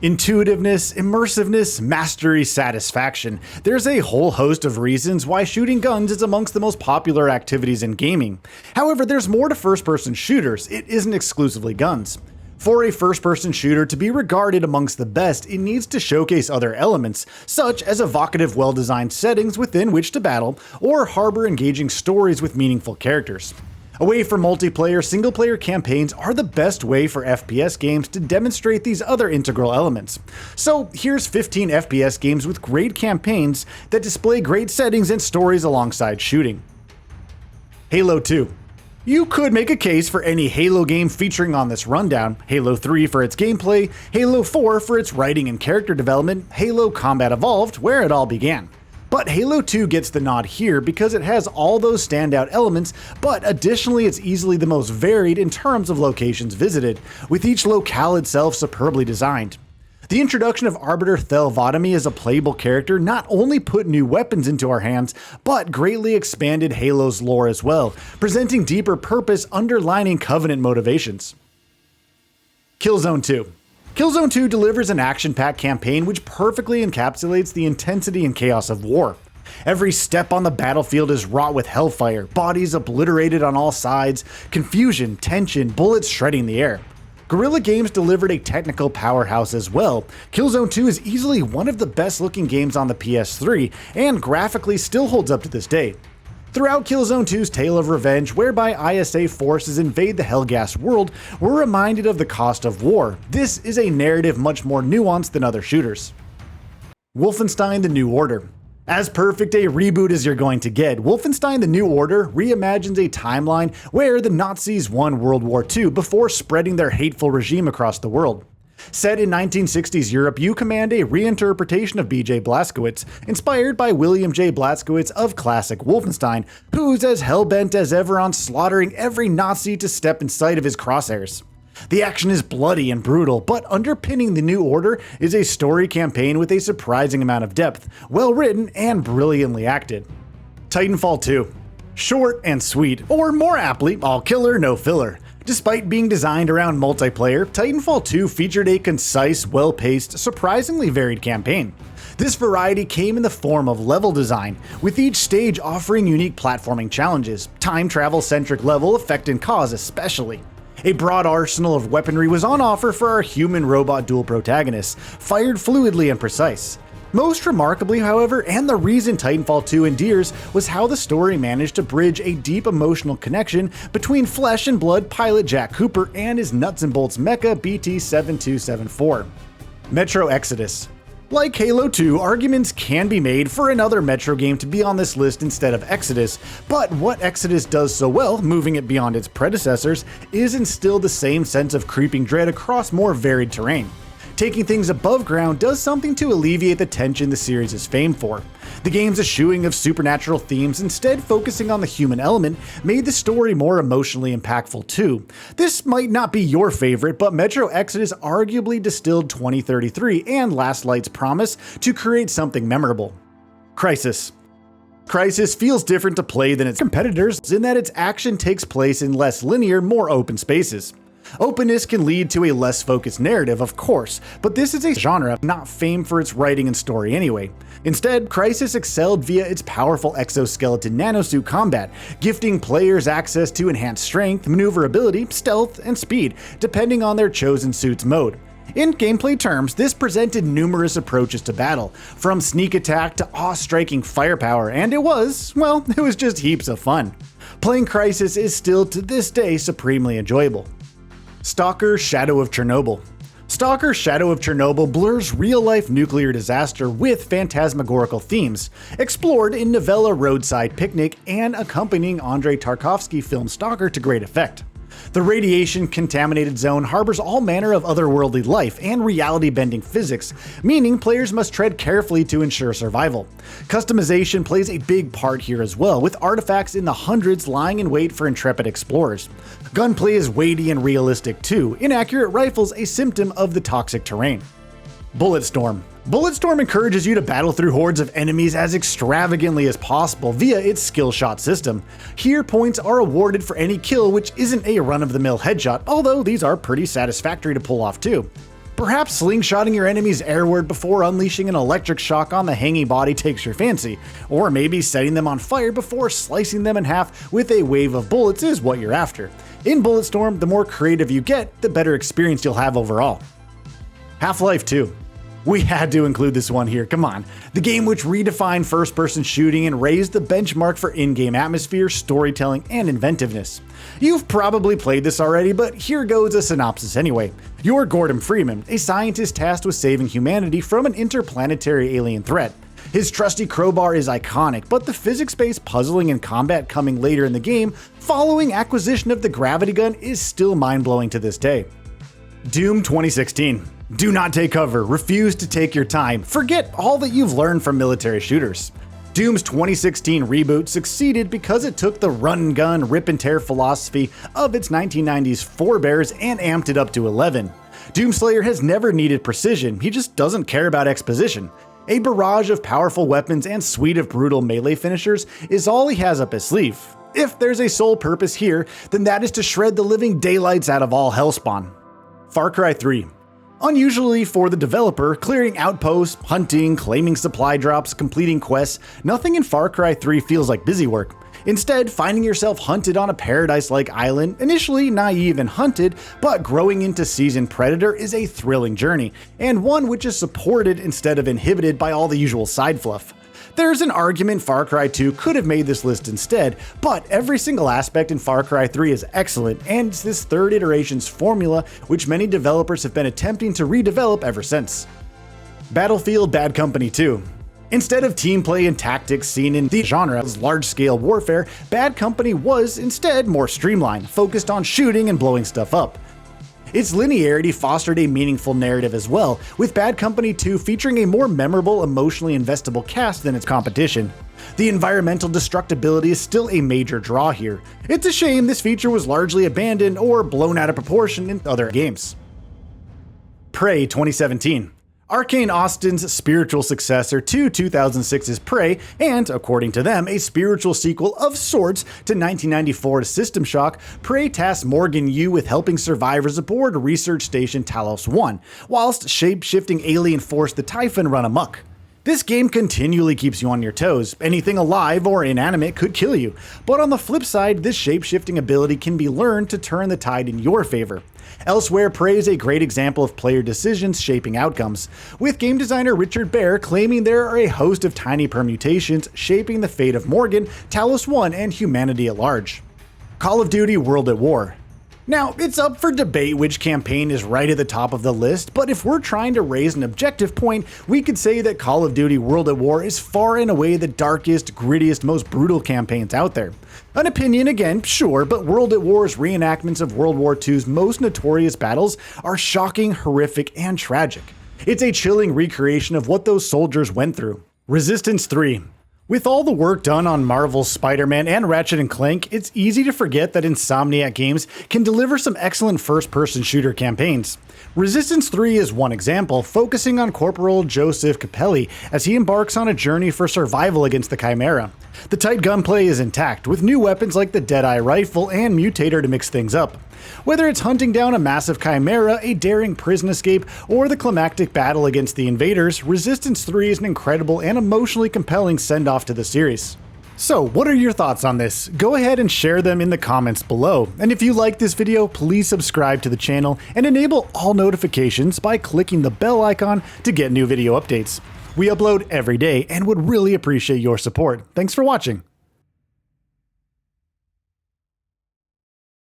Intuitiveness, immersiveness, mastery, satisfaction. There's a whole host of reasons why shooting guns is amongst the most popular activities in gaming. However, there's more to first-person shooters. It isn't exclusively guns. For a first-person shooter to be regarded amongst the best, it needs to showcase other elements, such as evocative, well-designed settings within which to battle, or harbor engaging stories with meaningful characters. Away from multiplayer, single-player campaigns are the best way for FPS games to demonstrate these other integral elements. So here's 15 FPS games with great campaigns that display great settings and stories alongside shooting. Halo 2. You could make a case for any Halo game featuring on this rundown: Halo 3 for its gameplay, Halo 4 for its writing and character development, Halo Combat Evolved, where it all began. But Halo 2 gets the nod here because it has all those standout elements, but additionally it's easily the most varied in terms of locations visited, with each locale itself superbly designed. The introduction of Arbiter Thelvotomy as a playable character not only put new weapons into our hands, but greatly expanded Halo's lore as well, presenting deeper purpose underlining Covenant motivations. Killzone 2. Killzone 2 delivers an action-packed campaign which perfectly encapsulates the intensity and chaos of war. Every step on the battlefield is wrought with hellfire, bodies obliterated on all sides, confusion, tension, bullets shredding the air. Guerrilla Games delivered a technical powerhouse as well. Killzone 2 is easily one of the best looking games on the PS3, and graphically still holds up to this day. Throughout Killzone 2's tale of revenge, whereby ISA forces invade the Helghast world, we're reminded of the cost of war. This is a narrative much more nuanced than other shooters. Wolfenstein: The New Order. As perfect a reboot as you're going to get, Wolfenstein: The New Order reimagines a timeline where the Nazis won World War II before spreading their hateful regime across the world. Set in 1960s Europe, you command a reinterpretation of B.J. Blazkowicz, inspired by William J. Blazkowicz of classic Wolfenstein, who's as hellbent as ever on slaughtering every Nazi to step in sight of his crosshairs. The action is bloody and brutal, but underpinning The New Order is a story campaign with a surprising amount of depth, well written and brilliantly acted. Titanfall 2. Short and sweet, or more aptly, all killer, no filler. Despite being designed around multiplayer, Titanfall 2 featured a concise, well-paced, surprisingly varied campaign. This variety came in the form of level design, with each stage offering unique platforming challenges, time travel-centric level effect and cause especially. A broad arsenal of weaponry was on offer for our human-robot dual protagonists, fired fluidly and precise. Most remarkably, however, and the reason Titanfall 2 endears, was how the story managed to bridge a deep emotional connection between flesh and blood pilot Jack Cooper and his nuts and bolts mecha BT-7274. Metro Exodus. Like Halo 2, arguments can be made for another Metro game to be on this list instead of Exodus, but what Exodus does so well, moving it beyond its predecessors, is instill the same sense of creeping dread across more varied terrain. Taking things above ground does something to alleviate the tension the series is famed for. The game's eschewing of supernatural themes, instead focusing on the human element, made the story more emotionally impactful too. This might not be your favorite, but Metro Exodus arguably distilled 2033 and Last Light's promise to create something memorable. Crysis. Crysis feels different to play than its competitors in that its action takes place in less linear, more open spaces. Openness can lead to a less focused narrative, of course, but this is a genre not famed for its writing and story anyway. Instead, Crysis excelled via its powerful exoskeleton nanosuit combat, gifting players access to enhanced strength, maneuverability, stealth, and speed, depending on their chosen suit's mode. In gameplay terms, this presented numerous approaches to battle, from sneak attack to awe-striking firepower, and it was just heaps of fun. Playing Crysis is still to this day supremely enjoyable. Stalker: Shadow of Chernobyl. Stalker: Shadow of Chernobyl blurs real-life nuclear disaster with phantasmagorical themes, explored in novella Roadside Picnic and accompanying Andrei Tarkovsky film Stalker to great effect. The radiation-contaminated zone harbors all manner of otherworldly life and reality-bending physics, meaning players must tread carefully to ensure survival. Customization plays a big part here as well, with artifacts in the hundreds lying in wait for intrepid explorers. Gunplay is weighty and realistic too, inaccurate rifles a symptom of the toxic terrain. Bulletstorm. Bulletstorm encourages you to battle through hordes of enemies as extravagantly as possible via its skill shot system. Here, points are awarded for any kill which isn't a run-of-the-mill headshot, although these are pretty satisfactory to pull off too. Perhaps slingshotting your enemies airward before unleashing an electric shock on the hanging body takes your fancy, or maybe setting them on fire before slicing them in half with a wave of bullets is what you're after. In Bulletstorm, the more creative you get, the better experience you'll have overall. Half-Life 2. We had to include this one here, come on. The game which redefined first-person shooting and raised the benchmark for in-game atmosphere, storytelling, and inventiveness. You've probably played this already, but here goes a synopsis anyway. You're Gordon Freeman, a scientist tasked with saving humanity from an interplanetary alien threat. His trusty crowbar is iconic, but the physics-based puzzling and combat coming later in the game, following acquisition of the gravity gun, is still mind-blowing to this day. Doom 2016. Do not take cover, refuse to take your time, forget all that you've learned from military shooters. Doom's 2016 reboot succeeded because it took the run-and-gun, rip-and-tear philosophy of its 1990s forebears and amped it up to 11. Doomslayer has never needed precision, he just doesn't care about exposition. A barrage of powerful weapons and suite of brutal melee finishers is all he has up his sleeve. If there's a sole purpose here, then that is to shred the living daylights out of all Hellspawn. Far Cry 3. Unusually for the developer, clearing outposts, hunting, claiming supply drops, completing quests, nothing in Far Cry 3 feels like busy work. Instead, finding yourself hunted on a paradise-like island, initially naive and hunted, but growing into seasoned predator is a thrilling journey, and one which is supported instead of inhibited by all the usual side fluff. There's an argument Far Cry 2 could have made this list instead, but every single aspect in Far Cry 3 is excellent, and it's this third iteration's formula which many developers have been attempting to redevelop ever since. Battlefield Bad Company 2. Instead of team play and tactics seen in the genre's large-scale warfare, Bad Company was instead more streamlined, focused on shooting and blowing stuff up. Its linearity fostered a meaningful narrative as well, with Bad Company 2 featuring a more memorable, emotionally investable cast than its competition. The environmental destructibility is still a major draw here. It's a shame this feature was largely abandoned or blown out of proportion in other games. Prey 2017. Arcane Austin's spiritual successor to 2006's Prey, and, according to them, a spiritual sequel of sorts to 1994's System Shock, Prey tasks Morgan Yu with helping survivors aboard research station Talos 1, whilst shape-shifting alien force the Typhon run amok. This game continually keeps you on your toes. Anything alive or inanimate could kill you, but on the flip side, this shape-shifting ability can be learned to turn the tide in your favor. Elsewhere, Prey is a great example of player decisions shaping outcomes, with game designer Richard Baer claiming there are a host of tiny permutations shaping the fate of Morgan, Talos 1, and humanity at large. Call of Duty World at War. Now, it's up for debate which campaign is right at the top of the list, but if we're trying to raise an objective point, we could say that Call of Duty World at War is far and away the darkest, grittiest, most brutal campaigns out there. An opinion again, sure, but World at War's reenactments of World War II's most notorious battles are shocking, horrific, and tragic. It's a chilling recreation of what those soldiers went through. Resistance 3. With all the work done on Marvel's Spider-Man and Ratchet & Clank, it's easy to forget that Insomniac Games can deliver some excellent first-person shooter campaigns. Resistance 3 is one example, focusing on Corporal Joseph Capelli as he embarks on a journey for survival against the Chimera. The tight gunplay is intact, with new weapons like the Deadeye rifle and Mutator to mix things up. Whether it's hunting down a massive chimera, a daring prison escape, or the climactic battle against the invaders, Resistance 3 is an incredible and emotionally compelling send-off to the series. So, what are your thoughts on this? Go ahead and share them in the comments below. And if you like this video, please subscribe to the channel and enable all notifications by clicking the bell icon to get new video updates. We upload every day and would really appreciate your support. Thanks for watching.